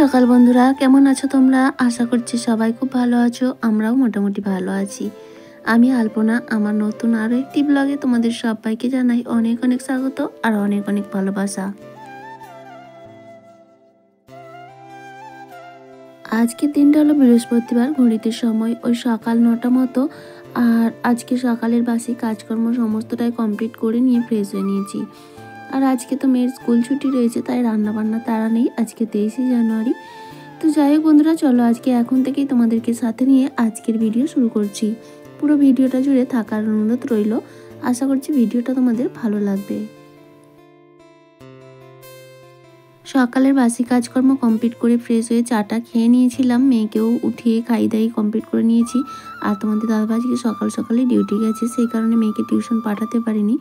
সকাল বন্ধুরা, কেমন আছো তোমরা? আশা করছি সবাই খুব ভালো আছো। আমরাও মোটামুটি ভালো আছি। আমি আলপনা, আমার নতুন আরও একটি ব্লগে তোমাদের সবাইকে জানাই অনেক অনেক স্বাগত আর অনেক অনেক ভালোবাসা। আজকে দিনটা হলো বৃহস্পতিবার, ঘড়িতে সময় ওই সকাল 9টা মতো। আর আজকে সকালের বাসি কাজকর্ম সমস্তটাই কমপ্লিট করে নিয়ে ফ্রেশ হয়ে নিয়েছি। আর আজকে তো মেয়ের স্কুল ছুটি রয়েছে, তাই রান্নাবান্না তাড়া নেই। আজকে 23শে জানুয়ারি। তো যাই হোক বন্ধুরা, চলো আজকে এখন থেকেই তোমাদেরকে সাথে নিয়ে আজকের ভিডিও শুরু করছি। পুরো ভিডিওটা জুড়ে থাকার অনুরোধ রইল। আশা করছি ভিডিওটা তোমাদের ভালো লাগবে। সকালের বাসি কাজকর্ম কমপ্লিট করে ফ্রেশ হয়ে চাটা খেয়ে নিয়েছিলাম, মেয়েকেও উঠিয়ে খাই দাই কমপ্লিট করে নিয়েছি। আর তোমাদের দাদাভাইকে সকাল সকালে ডিউটি গেছে, সেই কারণে মেয়েকে টিউশন পাঠাতে পারিনি।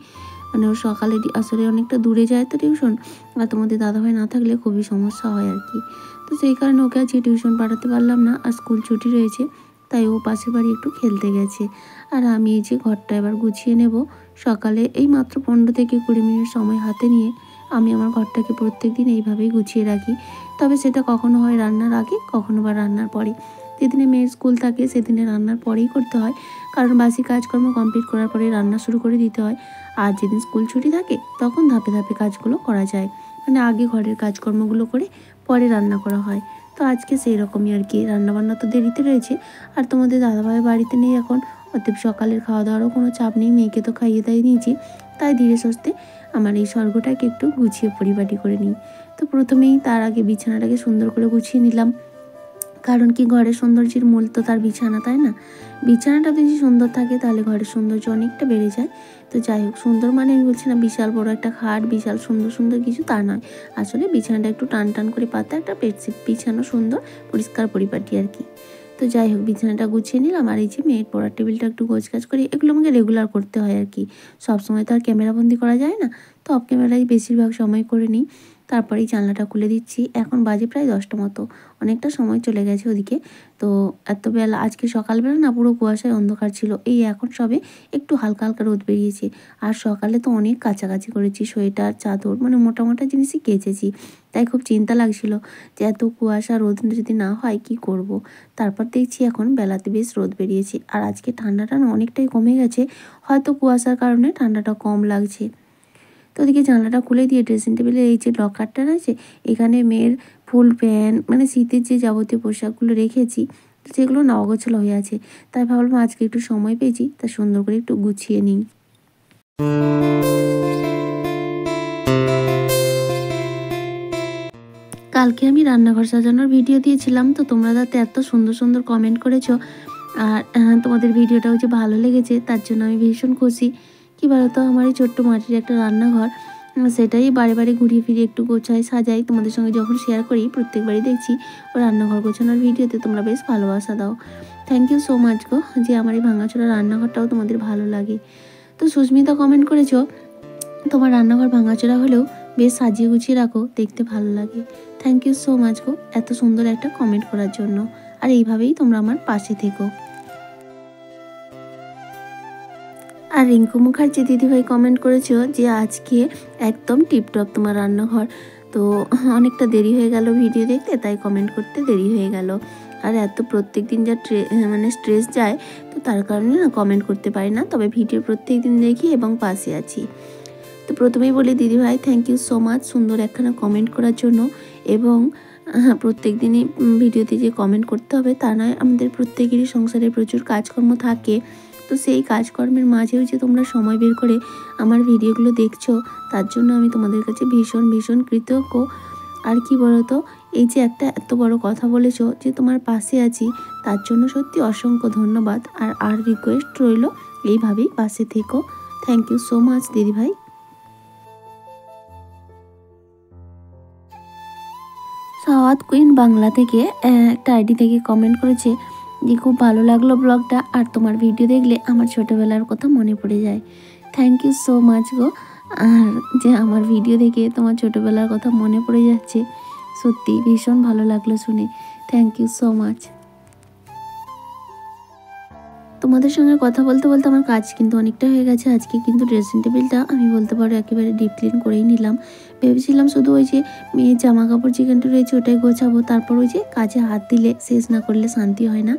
মানে ও সকালে আসলে অনেকটা দূরে যায় তো টিউশন, আর তোমাদের দাদাভাই না থাকলে খুবই সমস্যা হয় আর কি। তো সেই কারণে ওকে আজকে টিউশন পাঠাতে পারলাম না, আর স্কুল ছুটি রয়েছে, তাই ও পাশের বাড়ি একটু খেলতে গেছে। আর আমি এই যে ঘরটা এবার গুছিয়ে নেব। সকালে এই মাত্র 15 থেকে 20 মিনিট সময় হাতে নিয়ে আমি আমার ঘরটাকে প্রত্যেক দিন এইভাবেই গুছিয়ে রাখি। তবে সেটা কখনো হয় রান্নার আগে, কখনো বা রান্নার পরে। যেদিনে মেয়ের স্কুল থাকে সেদিনে রান্নার পরেই করতে হয়, কারণ বাসি কাজকর্ম কমপ্লিট করার পরে রান্না শুরু করে দিতে হয়। আর যেদিন স্কুল ছুটি থাকে তখন ধাপে ধাপে কাজগুলো করা যায়, মানে আগে ঘরের কাজকর্মগুলো করে পরে রান্না করা হয়। তো আজকে সেই রকমই আর কি, রান্নাবান্না তো দেরিতে রয়েছে। আর তোমাদের দাদাভাই বাড়িতে নেই এখন, অতএব সকালের খাওয়া দাওয়ারও কোনো চাপ নেই, মেয়েকে তো খাইয়ে দাইয়ে নিয়েছি। তাই ধীরে সুস্থে আমার এই স্বর্গটাকে একটু গুছিয়ে পরিপাটি করে নিই। তো প্রথমেই তার আগে বিছানাটাকে সুন্দর করে গুছিয়ে নিলাম, কারণ কি ঘরের সৌন্দর্যের মূল তো তার বিছানা, তাই না? বিছানাটা যদি সুন্দর থাকে তাহলে ঘরের সৌন্দর্য অনেকটা বেড়ে যায়। তো যাই হোক, সুন্দর মানে আমি বলছি না বিশাল বড় একটা খাট, বিশাল সুন্দর সুন্দর কিছু, তা নয়। আসলে বিছানাটা একটু টান টান করে পাতা, একটা বেডশিট বিছানো সুন্দর পরিষ্কার পরিপাটি আর কি। তো যাই হোক, বিছানাটা গুছিয়ে নিলাম। আর এই যে মেয়ের পড়ার টেবিলটা একটু গোছগাছ করি, এগুলো আমাকে রেগুলার করতে হয় আর কি। সবসময় তো আর ক্যামেরাবন্দি করা যায় না, তো অফ ক্যামেরায় বেশিরভাগ সময় করে নিই। তারপরে এই জানলাটা খুলে দিচ্ছি। এখন বাজে প্রায় 10টা মতো, অনেকটা সময় চলে গেছে ওদিকে। তো এত বেলা, আজকে সকালবেলা না পুরো কুয়াশায় অন্ধকার ছিল, এই এখন সবে একটু হালকা হালকা রোদ বেরিয়েছে। আর সকালে তো অনেক কাছাকাছি করেছি, সোয়েটার চাদর মানে মোটা মোটা জিনিসই কেচেছি। তাই খুব চিন্তা লাগছিল যে এত কুয়াশা, রোদ যদি না হয় কি করব। তারপর দেখছি এখন বেলাতে বেশ রোদ বেরিয়েছে। আর আজকে ঠান্ডাটা না অনেকটাই কমে গেছে, হয়তো কুয়াশার কারণে ঠান্ডাটা কম লাগছে। তো ওদিকে জানলাটা খুলে দিয়ে ড্রেসিং টেবিলের এই যে লকারটা আছে, এখানে মেয়ের ফুল প্যান্ট মানে শীতের যে যাবতীয় পোশাকগুলো রেখেছি, সেগুলো না অগোছালো হয়ে আছে। তাই ভাবলাম আজকে একটু সময় পেয়েছি, তা সুন্দর করে একটু গুছিয়ে নিই। কালকে আমি রান্নাঘর সাজানোর ভিডিও দিয়েছিলাম, তো তোমরা তাতে এত সুন্দর সুন্দর কমেন্ট করেছো। আর তোমাদের ভিডিওটাও যে ভালো লেগেছে তার জন্য আমি ভীষণ খুশি। কী বলতো, আমার এই ছোট্ট মাটির একটা রান্নাঘর, সেটাই বারে বারে ঘুরিয়ে ফিরিয়ে একটু গোছাই সাজাই। তোমাদের সঙ্গে যখন শেয়ার করি প্রত্যেকবারই দেখছি ও রান্নাঘর গোছানোর ভিডিওতে তোমরা বেশ ভালোবাসা দাও। থ্যাংক ইউ সো মাচ গো, যে আমার এই ভাঙাচোরা রান্নাঘরটাও তোমাদের ভালো লাগে। তো সুস্মিতা কমেন্ট করেছো, তোমার রান্নাঘর ভাঙাচোরা হলেও বেশ সাজিয়ে গুছিয়ে রাখো, দেখতে ভালো লাগে। থ্যাংক ইউ সো মাচ গো এত সুন্দর একটা কমেন্ট করার জন্য। আর এইভাবেই তোমরা আমার পাশে থেকো। আর রিঙ্কু মুখার্জি দিদিভাই কমেন্ট করেছো যে আজকে একদম টিপটপ তোমার রান্নাঘর। তো অনেকটা দেরি হয়ে গেল ভিডিও দেখতে, তাই কমেন্ট করতে দেরি হয়ে গেল। আর এত প্রত্যেক দিন যা মানে স্ট্রেস যায়, তো তার কারণে না কমেন্ট করতে পারি না, তবে ভিডিও প্রত্যেক দিন দেখি এবং পাশে আছি। তো প্রথমেই বলি দিদিভাই থ্যাংক ইউ সো মাচ সুন্দর একখানা কমেন্ট করার জন্য। এবং প্রত্যেক দিনই ভিডিওতে যে কমেন্ট করতে হবে তা নয়, আমাদের প্রত্যেকেরই সংসারে প্রচুর কাজকর্ম থাকে। তো সেই কাজকর্মের মাঝেও যে তোমরা সময় বের করে আমার ভিডিওগুলো দেখছো, তার জন্য আমি তোমাদের কাছে ভীষণ ভীষণ কৃতজ্ঞ। আর কি বলতো, এই যে একটা এত বড় কথা বলেছো যে তোমার পাশে আছি, তার জন্য সত্যি অসংখ্য ধন্যবাদ। আর রিকোয়েস্ট রইল এইভাবেই পাশে থেকো। থ্যাংক ইউ সো মাচ দিদিভাই। সাওয়াত কুইন বাংলা থেকে একটা আইডি থেকে কমেন্ট করেছে যে খুব ভালো লাগলো ব্লগটা, আর তোমার ভিডিও দেখলে আমার ছোটোবেলার কথা মনে পড়ে যায়। থ্যাংক ইউ সো মাচ গো। আর যে আমার ভিডিও দেখে তোমার ছোটোবেলার কথা মনে পড়ে যাচ্ছে, সত্যি ভীষণ ভালো লাগলো শুনে। Thank you so much. তোমাদের সঙ্গে কথা বলতে বলতে আমার কাজ কিন্তু অনেকটা হয়ে গেছে। আজকে কিন্তু ড্রেসিং টেবিলটা আমি বলতে পারো একেবারে ডিপ ক্লিন করেই নিলাম। ভেবেছিলাম শুধু ওই যে মেয়ের জামা কাপড় যেখানটা রয়েছে ওটাই গোছাবো, তারপর ওই যে কাজে হাত দিলে শেষ না করলে শান্তি হয় না।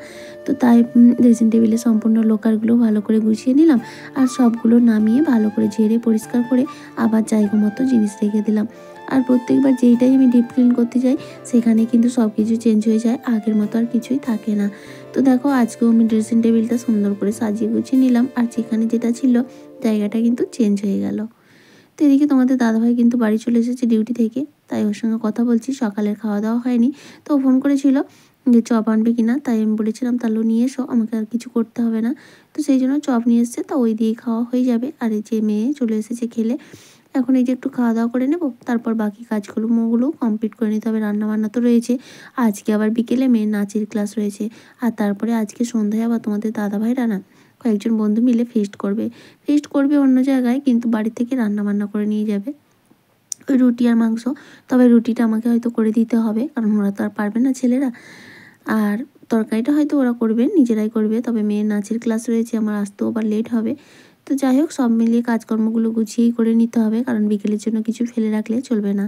তো তাই ড্রেসিং টেবিলে সম্পূর্ণ লোকারগুলো ভালো করে গুছিয়ে নিলাম, আর সবগুলো নামিয়ে ভালো করে ঝেড়ে পরিষ্কার করে আবার জায়গা মতো জিনিস রেখে দিলাম। আর প্রত্যেকবার যেইটাই আমি ডিপ ক্লিন করতে যাই সেখানে কিন্তু সব কিছু চেঞ্জ হয়ে যায়, আগের মতো আর কিছুই থাকে না। তো দেখো আজকেও আমি ড্রেসিং টেবিলটা সুন্দর করে সাজিয়ে গুছিয়ে নিলাম, আর যেখানে যেটা ছিল জায়গাটা কিন্তু চেঞ্জ হয়ে গেল। তো এদিকে তোমাদের দাদাভাই কিন্তু বাড়ি চলে এসেছে ডিউটি থেকে, তাই ওর সঙ্গে কথা বলছি। সকালের খাওয়া দাওয়া হয়নি, তো ফোন করেছিল যে চপ আনবে কিনা, তাই আমি বলেছিলাম তাহলে নিয়ে এসো, আমাকে আর কিছু করতে হবে না। তো সেই জন্য চপ নিয়ে এসছে, তা ওই দিয়েই খাওয়া হয়ে যাবে। আর এই যে মেয়ে চলে এসেছে খেলে, এখন এই যে একটু খাওয়া দাওয়া করে নেব, তারপর বাকি কাজগুলো কমপ্লিট করে নিতে হবে। রান্নাবান্না তো রয়েছে, আজকে আবার বিকেলে মেয়ের নাচের ক্লাস রয়েছে, আর তারপরে আজকে সন্ধ্যায় আবার তোমাদের দাদাভাইরা না কয়েকজন বন্ধু মিলে ফিস্ট করবে অন্য জায়গায়, কিন্তু বাড়ি থেকে রান্নাবান্না করে নিয়ে যাবে ওই রুটি আর মাংস। তবে রুটিটা আমাকে হয়তো করে দিতে হবে, কারণ ওরা তো আর পারবে না ছেলেরা। আর তরকারিটা হয়তো ওরা করবে, নিজেরাই করবে। তবে মেয়ের নাচের ক্লাস রয়েছে, আমার আসতেও আবার লেট হবে। তো যাই হোক, সব মিলিয়ে কাজকর্মগুলো গুছিয়েই করে নিতে হবে, কারণ বিকেলের জন্য কিছু ফেলে রাখলে চলবে না।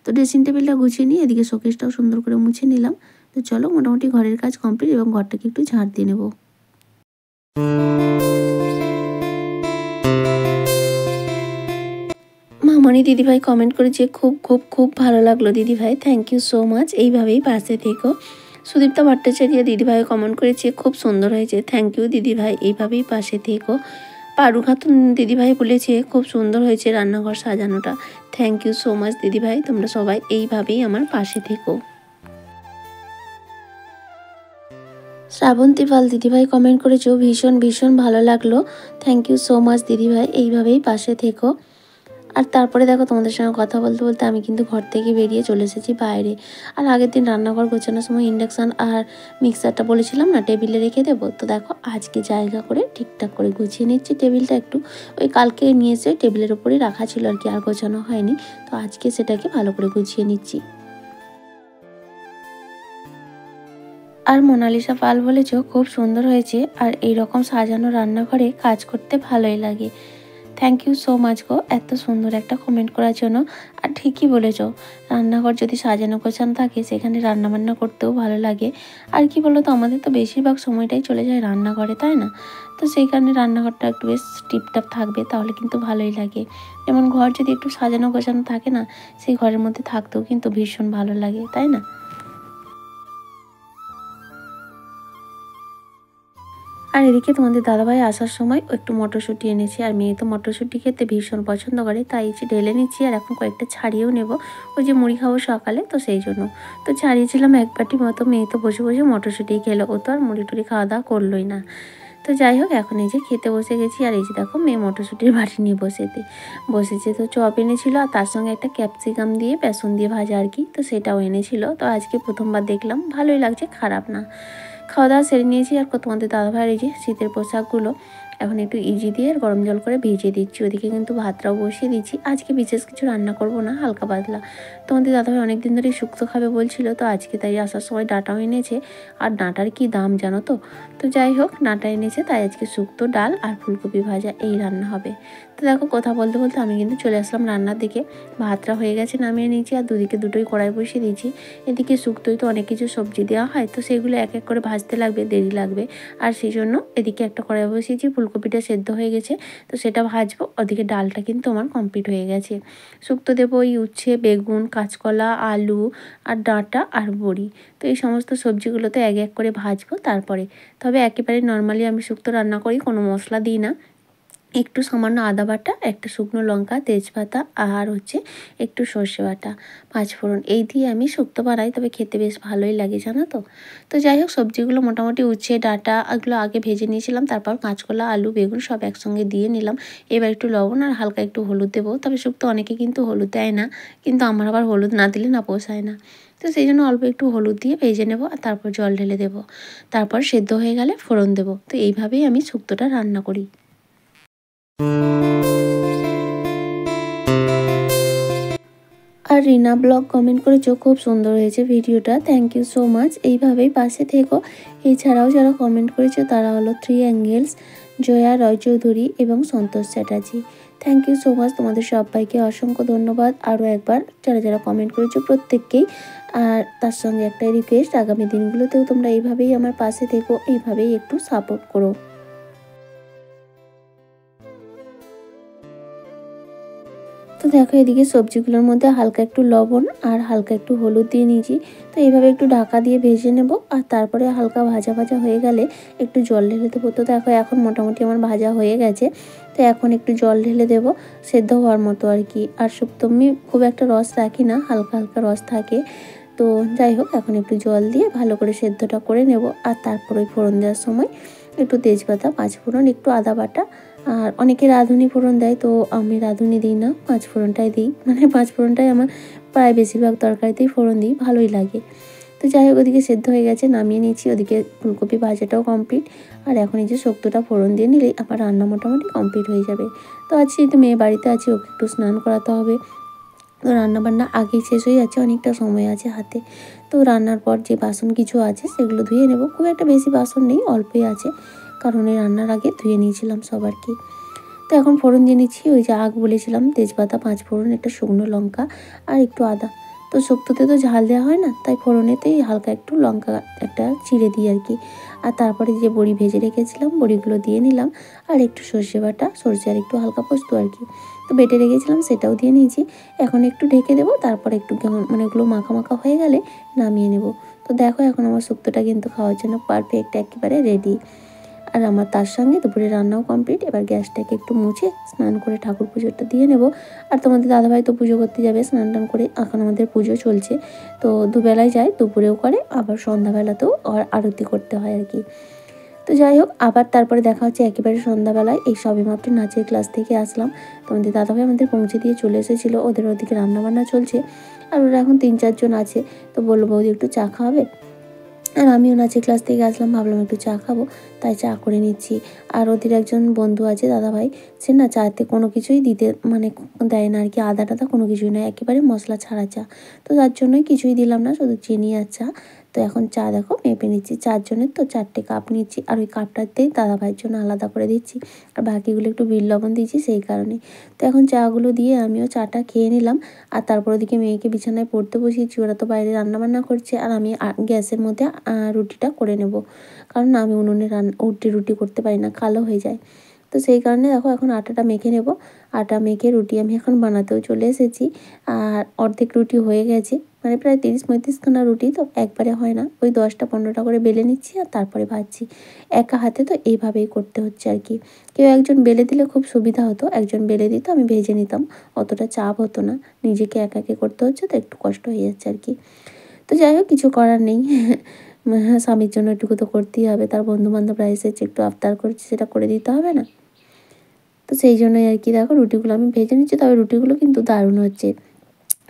তো ড্রেসিং টেবিলটা গুছিয়ে নিয়ে এদিকে শোকেসটাও সুন্দর করে মুছে নিলাম। তো চলো, মোটামুটি ঘরের কাজ কমপ্লিট, এবং ঘরটাকে একটু ঝাড় দিয়ে নেবো। মামনি দিদিভাই কমেন্ট করেছে, খুব খুব খুব ভালো লাগলো দিদিভাই, থ্যাংক ইউ সো মাচ, এইভাবেই পাশে থেকো। সুদীপ্তা ভট্টাচার্য দিদিভাই কমেন্ট করেছে, খুব সুন্দর হয়েছে, থ্যাংক ইউ দিদিভাই, এইভাবেই পাশে থেকো। পারু খাতুন দিদিভাই বলেছে, খুব সুন্দর হয়েছে রান্নাঘর সাজানোটা, থ্যাংক ইউ সো মাচ দিদিভাই, তোমরা সবাই এইভাবেই আমার পাশে থেকো। শ্রাবন্তী পাল দিদিভাই কমেন্ট করেছো, ভীষণ ভীষণ ভালো লাগলো, থ্যাংক ইউ সো মাচ দিদিভাই, এইভাবেই পাশে থেকো। আর তারপরে দেখো তোমাদের সঙ্গে কথা বলতে বলতে আমি কিন্তু ঘর থেকে বেরিয়ে চলে এসেছি বাইরে। আর আগের দিন রান্নাঘর গোছানোর সময় ইন্ডাকশান আর মিক্সারটা বলেছিলাম না টেবিলে রেখে দেবো, তো দেখো আজকে জায়গা করে ঠিকঠাক করে গুছিয়ে নিচ্ছি টেবিলটা একটু। ওই কালকে নিয়ে এসে টেবিলের ওপরেই রাখা ছিল আর কি, আর গোছানো হয়নি, তো আজকে সেটাকে ভালো করে গুছিয়ে নিচ্ছি। আর মোনালিসা পাল বলেছো, খুব সুন্দর হয়েছে, আর এইরকম সাজানো রান্নাঘরে কাজ করতে ভালোই লাগে, থ্যাংক ইউ সো মাচ গো এত সুন্দর একটা কমেন্ট করার জন্য। আর ঠিকই বলেছো, রান্নাঘর যদি সাজানো গোছানো থাকে সেখানে রান্নাবান্না করতেও ভালো লাগে। আর কি বলো তো, আমাদের তো বেশিরভাগ সময়টাই চলে যায় রান্নাঘরে, তাই না? তো সেই কারণে রান্নাঘরটা একটু বেশ টিপটাপ থাকবে, তাহলে কিন্তু ভালোই লাগে। যেমন ঘর যদি একটু সাজানো গোছানো থাকে না, সেই ঘরের মধ্যে থাকতেও কিন্তু ভীষণ ভালো লাগে, তাই না? আর এদিকে তোমাদের দাদাভাই আসার সময় একটু মটরশুঁটি এনেছি, আর মেয়ে তো মটরশুঁটি খেতে ভীষণ পছন্দ করে, তাই ঢেলে নিচ্ছি, আর এখন কয়েকটা ছাড়িয়েও নেব, ওই যে মুড়ি খাবো সকালে, তো সেই জন্য। তো ছাড়িয়েছিলাম এক বাটি মতো, মেয়ে তো বসে বসে মটরশুঁটি খেলো, ও তো আর মুড়ি টুড়ি খাওয়া দাওয়া করলোই না। তো যাই হোক, এখন এই যে খেতে বসে গেছি, আর এই যে দেখো মেয়ে মটরশুঁটির বাটি নিয়ে বসেছে। তো চপ এনেছিল, আর তার সঙ্গে একটা ক্যাপসিকাম দিয়ে বেসন দিয়ে ভাজা আর কি, তো সেটাও এনেছিল। তো আজকে প্রথমবার দেখলাম, ভালোই লাগছে, খারাপ না। খাওয়া দাওয়া সেরে নিয়েছি, আর তোমাদের দাদাভাইয়ের এই যে শীতের পোশাকগুলো এখন একটু ইজি দিয়ে আর গরম জল করে ভিজিয়ে দিচ্ছি। ওদিকে কিন্তু ভাতটাও বসিয়ে দিচ্ছি, আজকে বিশেষ কিছু রান্না করব না, হালকা পাতলা। তোমাদের দাদাভাই অনেকদিন ধরে শুক্তো খাবে বলছিল, তো আজকে তাই আসার সময় ডাঁটাও এনেছে, আর ডাঁটার কি দাম জানো তো। তো যাই হোক, ডাঁটা এনেছে, তাই আজকে শুক্তো, ডাল আর ফুলকপি ভাজা এই রান্না হবে। তো দেখো কথা বলতে বলতে আমি কিন্তু চলে আসলাম রান্নার দিকে। ভাতটা হয়ে গেছে, নামিয়ে নিয়েছি, আর দুদিকে দুটোই কড়াই বসিয়ে দিয়েছি। এদিকে শুক্তোয় তো অনেক কিছু সবজি দেওয়া হয়, তো সেগুলো এক এক করে ভাজতে লাগবে, দেরি লাগবে। আর সেই জন্য এদিকে একটা কড়াই বসিয়েছি, ফুলকপিটা সেদ্ধ হয়ে গেছে, তো সেটা ভাজবো। ওদিকে ডালটা কিন্তু আমার কমপ্লিট হয়ে গেছে। শুক্তো দেবো ওই উচ্ছে, বেগুন, কাঁচকলা, আলু আর ডাঁটা আর বড়ি। তো এই সমস্ত সবজিগুলো তো এক এক করে ভাজবো তারপরে। তবে একেবারে নর্মালি আমি শুক্তো রান্না করি, কোনো মশলা দিই না। একটু সামান্য আদা বাটা, একটা শুকনো লঙ্কা, তেজপাতা, আর হচ্ছে একটু সর্ষে বাটা, পাঁচফোড়ন, এই দিয়ে আমি শুক্তো বানাই, তবে খেতে বেশ ভালোই লাগে জানো তো। তো যাই হোক, সবজিগুলো মোটামুটি উচ্ছে, ডাঁটা এগুলো আগে ভেজে নিয়েছিলাম, তারপর কাঁচকলা, আলু, বেগুন সব একসঙ্গে দিয়ে নিলাম। এবার একটু লবণ আর হালকা একটু হলুদ দেবো, তবে শুক্তো অনেকে কিন্তু হলুদ দেয় না, কিন্তু আমার আবার হলুদ না দিলে না পোষায় না। তো সেই জন্য অল্প একটু হলুদ দিয়ে ভেজে নেবো, আর তারপর জল ঢেলে দেবো, তারপর সেদ্ধ হয়ে গেলে ফোড়ন দেবো। তো এইভাবেই আমি শুক্তোটা রান্না করি। আর রিনা ব্লগ কমেন্ট করেছো খুব সুন্দর হয়েছে ভিডিওটা, থ্যাংক ইউ সো মাচ। এইভাবেই পাশে থেকো। এছাড়াও যারা কমেন্ট করেছো তারা হলো 3 অ্যাঙ্গেলস, জয়া রয়চৌধুরী এবং Santosh Chatterjee. Thank you so much, তোমাদের সবাইকে অসংখ্য ধন্যবাদ আরও একবার যারা যারা কমেন্ট করেছো প্রত্যেককেই। আর তার সঙ্গে একটা রিকোয়েস্ট, আগামী দিনগুলোতেও তোমরা এইভাবেই আমার পাশে থেকো, এইভাবেই একটু সাপোর্ট করো। তো দেখো এদিকে সবজিগুলোর মধ্যে হালকা একটু লবণ আর হালকা একটু হলুদ দিয়ে নিয়েছি। তো এইভাবে একটু ঢাকা দিয়ে ভেজে নেব। আর তারপরে হালকা ভাজা ভাজা হয়ে গেলে একটু জল ঢেলে দেবো। তো দেখো এখন মোটামুটি আমার ভাজা হয়ে গেছে। তো এখন একটু জল ঢেলে দেবো সেদ্ধ হওয়ার মতো আর কি। আর শুক্তো আমি খুব একটা রস রাখি না, হালকা হালকা রস থাকে। তো যাই হোক এখন একটু জল দিয়ে ভালো করে সেদ্ধটা করে নেব। আর তারপর ওই ফোড়ন দেওয়ার সময় একটু তেজপাতা, পাঁচফোড়ন, একটু আদা বাটা। আর অনেকে রাঁধুনি ফোড়ন দেয়, তো আমি রাঁধুনি দিই না, পাঁচফোড়নটাই দিই। মানে পাঁচফোড়নটাই আমার প্রায় বেশিরভাগ তরকারিতেই ফোড়ন দিই, ভালোই লাগে। তো যাই হোক ওদিকে সেদ্ধ হয়ে গেছে, নামিয়ে নিয়েছি। ওদিকে ফুলকপি ভাজাটাও কমপ্লিট। আর এখন এই যে শুক্তোটা ফোড়ন দিয়ে নিলেই আমার রান্না মোটামুটি কমপ্লিট হয়ে যাবে। তো আজকে তো মেয়ে বাড়িতে আছি, ওকে একটু স্নান করাতে হবে। তো রান্নাবান্না আগেই শেষ হয়ে যাচ্ছে, অনেকটা সময় আছে হাতে। তো রান্নার পর যে বাসন কিছু আছে সেগুলো ধুয়ে নেব। খুব একটা বেশি বাসন নেই, অল্পই আছে, কারণ এই রান্নার আগে ধুয়ে নিয়েছিলাম সব আর কি। তো এখন ফোড়ন দিয়ে নিচ্ছি, ওই যে আগ বলেছিলাম, তেজপাতা, পাঁচফোড়ন, একটা শুকনো লঙ্কা আর একটু আদা। তো শুক্তোতে তো ঝাল দেওয়া হয় না, তাই ফোড়নেতেই হালকা একটু লঙ্কা একটা চিড়ে দিই আর কি। আর তারপরে যে বড়ি ভেজে রেখেছিলাম বড়িগুলো দিয়ে নিলাম। আর একটু সর্ষে বাটা, সর্ষে আর একটু হালকা পোস্ত আর কি, তো বেটে রেখেছিলাম সেটাও দিয়ে নিয়েছি। এখন একটু ঢেকে দেবো, তারপর একটু মানে এগুলো মাখা মাখা হয়ে গেলে নামিয়ে নেব। তো দেখো এখন আমার শুক্তোটা কিন্তু খাওয়ার জন্য পারফেক্ট, একেবারে রেডি। আর আমার তার সঙ্গে দুপুরে রান্নাও কমপ্লিট। এবার গ্যাসটাকে একটু মুছে স্নান করে ঠাকুর পুজোটা দিয়ে নেব। আর তোমাদের দাদাভাই তো পুজো করতে যাবে স্নান টান করে, এখন আমাদের পুজো চলছে। তো দুবেলায় যায়, দুপুরেও করে, আবার সন্ধ্যাবেলাতেও আরতি করতে হয় আর কি। তো যাই হোক আবার তারপরে দেখা হচ্ছে একেবারে সন্ধ্যাবেলায়। এই সবেমাত্র নাচের ক্লাস থেকে আসলাম। তোমাদের দাদাভাই আমাদের পৌঁছে দিয়ে চলে এসেছিলো, ওদের ওদিকে রান্নাবান্না চলছে। আর ওরা এখন 3-4 জন আছে। তো বললো বৌদি একটু চা খাওয়াবে। আর আমিও নাচের ক্লাস থেকে আসলাম, ভাবলাম একটু চা খাবো, তাই চা করে নিচ্ছি। আর ওদের একজন বন্ধু আছে দাদাভাই, সে না চাতে কোনো কিছুই দিতে মানে দেয় না আর কি, আদা টাদা কোনো কিছুই নয়, একেবারে মশলা ছাড়া চা। তো তার জন্যই কিছুই দিলাম না, শুধু চিনি আর চা। তো এখন চা দেখো মেপে নিচ্ছি, 4 জনের তো 4টে কাপ নিচ্ছি। আর ওই কাপটাতেই দাদাভাইয়ের জন্য আলাদা করে দিচ্ছি, আর বাকিগুলো একটু বিট লবণ দিয়েছি সেই কারণে। তো এখন চাগুলো দিয়ে আমিও চাটা খেয়ে নিলাম। আর তারপর ওদিকে মেয়েকে বিছানায় পড়তে বসিয়েছি, ওরা তো বাইরে রান্নাবান্না করছে। আর আমি গ্যাসের মধ্যে রুটিটা করে নেব, কারণ আমি উনুনে রুটি করতে পারি না, কালো হয়ে যায়। তো সেই কারণে দেখো এখন আটাটা মেখে নেব। আটা মেখে রুটি আমি এখন বানাতেও চলে এসেছি। আর অর্ধেক রুটি হয়ে গেছে, মানে প্রায় 30-35খানা রুটি, তো একবারে হয় না, ওই 10টা-15টা করে বেলে নিচ্ছি আর তারপরে ভাজছি। একা হাতে তো এইভাবেই করতে হচ্ছে আর কি। কেউ একজন বেলে দিলে খুব সুবিধা হতো, একজন বেলে দিত, আমি ভেজে নিতাম, অতটা চাপ হতো না। নিজেকে একাকে করতে হচ্ছে তো একটু কষ্ট হয়ে যাচ্ছে আর কি। তো যাই হোক কিছু করার নেই। স্বামীর জন্য একটুকু তো করতেই হবে, তার বন্ধুবান্ধবরা এসেছে, একটু আবদার করছে, সেটা করে দিতে হবে না? তো সেই জন্যই আর কি দেখো রুটিগুলো আমি ভেজে নিচ্ছি, তবে রুটিগুলো কিন্তু দারুণ হচ্ছে।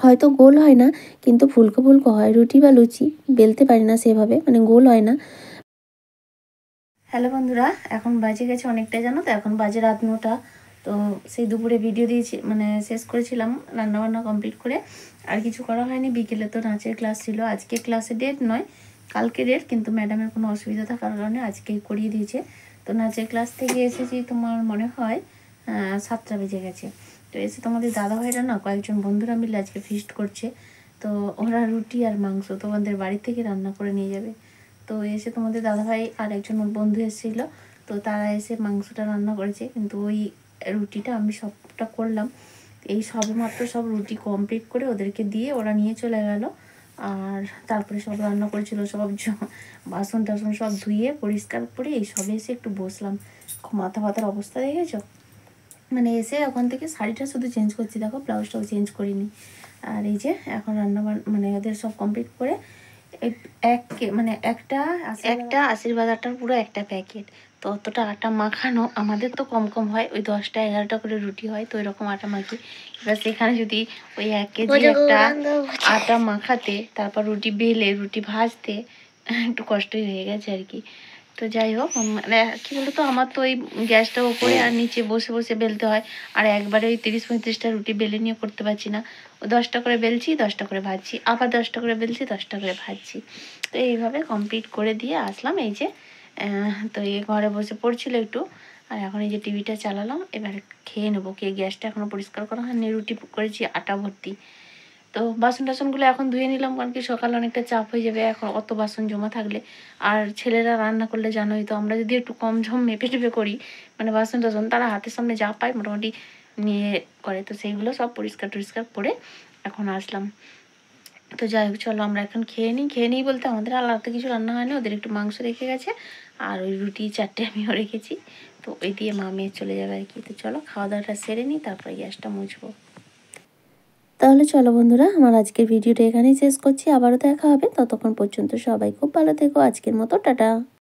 হয়তো গোল হয় না, কিন্তু ফুলকো ফুলকো হয়। রুটি বা লুচি বেলতে পারি না সেভাবে, মানে গোল হয় না। হ্যালো বন্ধুরা, এখন বাজে গেছে অনেকটাই জানো তো, এখন বাজে রাত 9টা। তো সেই দুপুরে ভিডিও দিয়েছি, মানে শেষ করেছিলাম রান্নাবান্না কমপ্লিট করে। আর কিছু করা হয়নি, বিকেলে তো নাচের ক্লাস ছিল। আজকে ক্লাসে ডেট নয়, কালকে ডেট, কিন্তু ম্যাডামের কোনো অসুবিধা থাকার কারণে আজকেই করিয়ে দিয়েছে। তো নাচের ক্লাস থেকে এসেছি তোমার মনে হয় 7টা বেজে গেছে। তো এসে তোমাদের দাদাভাইরা না কয়েকজন বন্ধুরা মিলে আজকে ফিস্ট করছে। তো ওরা রুটি আর মাংস তোমাদের বাড়ি থেকে রান্না করে নিয়ে যাবে। তো এসে তোমাদের দাদাভাই আর একজন বন্ধু এসেছিল, তো তারা এসে মাংসটা রান্না করেছে, কিন্তু ওই রুটিটা আমি সবটা করলাম। এই সবেমাত্র সব রুটি কমপ্লিট করে ওদেরকে দিয়ে ওরা নিয়ে চলে গেল। আর তারপরে সব রান্না করেছিল, সব বাসন টাসন সব ধুয়ে পরিষ্কার করে এই সবে এসে একটু বসলাম। মাথা ব্যথার অবস্থা দেখেছো? মানে এসে ওখান থেকে শাড়িটা শুধু চেঞ্জ করছি, দেখো ব্লাউজটাও চেঞ্জ করিনি। আর এই যে এখন রান্না মানে ওদের সব কমপ্লিট করে মানে একটা আশীর্বাদ আটার পুরো একটা প্যাকেট। তো অতটা আটা মাখানো আমাদের তো কম কম হয়, ওই 10টা-11টা করে রুটি হয়, তো ওইরকম আটা মাখি। এবার সেখানে যদি ওই 1 কেজি একটা আটা মাখাতে, তারপর রুটি বেলে রুটি ভাজতে একটু কষ্টই হয়ে গেছে আর কি। তো যাই হোক মানে কী বলতো, আমার তো ওই গ্যাসটা ওপরে আর নিচে বসে বসে বেলতে হয়, আর একবারে ওই 30-35টা রুটি বেলে নিয়ে করতে পারছি না। 10টা করে বেলছি, 10টা করে ভাজছি, আবার 10টা করে বেলছি, 10টা করে ভাজছি। তো এইভাবে কমপ্লিট করে দিয়ে আসলাম। এই যে তো এই ঘরে বসে পড়ছিল একটু, আর এখন এই যে টিভিটা চালালাম। এবার খেয়ে নেবো। গ্যাসটা এখনও পরিষ্কার করা হয়নি, রুটি করেছি আটা ভর্তি। তো বাসন টাসনগুলো এখন ধুয়ে নিলাম, কারণ কি সকালে অনেকটা চাপ হয়ে যাবে এখন অত বাসন জমা থাকলে। আর ছেলেরা রান্না করলে জানোই তো, আমরা যদি একটু কম ঝম মেপে টেপে করি, মানে বাসন টাসন তারা হাতের সামনে যা পায় মোটামুটি নিয়ে করে। তো সেইগুলো সব পরিষ্কার টরিষ্কার করে এখন আসলাম। তো যাই হোক, চলো আমরা এখন খেয়ে নিই বলতে আমাদের আলাদা কিছু রান্না হয়নি, ওদের একটু মাংস রেখে গেছে, আর ওই রুটি 4টে আমিও রেখেছি। তো ওই দিয়ে মা মেয়ে চলে যাবে আর কি। তো চলো খাওয়া দাওয়াটা সেরে নিই, তারপরে গ্যাসটা মুছবো। তাহলে চলো বন্ধুরা, আমার আজকের ভিডিওটা এখানেই শেষ করছি। আবারও দেখা হবে, ততক্ষণ পর্যন্ত সবাই খুব ভালো থেকো। আজকের মতো টাটা।